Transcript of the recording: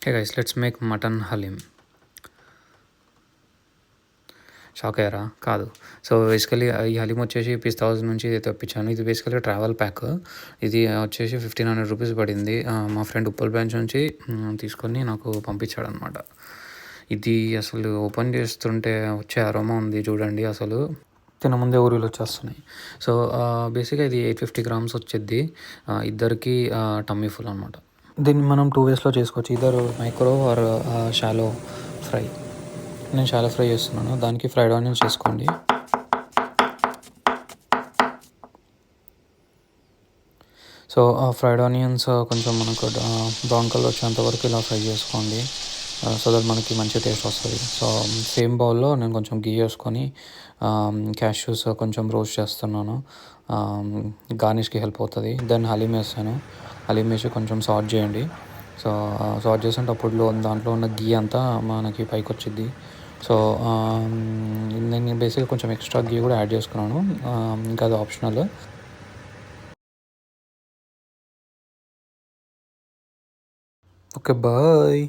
Hey guys, let's make mutton halim. Shock అయ్యారా? కాదు. So, basically ఈ హలీమ్ వచ్చేసి పీస్ 1000 నుంచి తెప్పించాను. ఇది బేసికల్లీ ట్రావెల్ ప్యాక్. ఇది వచ్చేసి 1500 రూపీస్ పడింది. మా ఫ్రెండ్ ఉప్పల్ బ్రాంచ్ నుంచి తీసుకొని నాకు పంపించాడనమాట. ఇది అసలు ఓపెన్ చేస్తుంటే వచ్చే అరోమా ఉంది చూడండి అసలు. తినముందే ఊరిలో వచ్చేస్తున్నాయి. సో, బేసిక్‌గా ఇది 850 గ్రామ్స్ వచ్చిద్ది. ఇద్దరికి టమ్మీ ఫుల్ అనమాట. దీన్ని మనం 2 వేస్‌లో చేసుకోవచ్చు. Either micro are shallow fry. నేను షాలో ఫ్రై చేస్తున్నాను. దానికి ఫ్రైడ్ ఆనియన్స్ చేసుకోండి. సో, ఫ్రైడ్ ఆనియన్స్ కొంచెం మనకు బ్రౌన్ కలర్ వచ్చేంత వరకు ఇలా ఫ్రై చేసుకోండి. సో దట్ మనకి మంచి టేస్ట్ వస్తుంది. సో, సేమ్ బౌల్లో నేను కొంచెం గీ వేసుకొని క్యాష్యూస్ కొంచెం రోస్ట్ చేస్తున్నాను. గార్నిష్కి హెల్ప్ అవుతుంది. దెన్ హలీమ్ వేస్తాను. హలీమ్ వేసి కొంచెం సాట్ చేయండి. సో, సాట్ చేసేటప్పుడు దాంట్లో ఉన్న గీ అంతా మనకి పైకి వచ్చిద్ది. సో, నేను బేసిక్గా కొంచెం ఎక్స్ట్రా గీ కూడా యాడ్ చేసుకున్నాను. ఇంకా అది ఆప్షనల్. Okay, bye.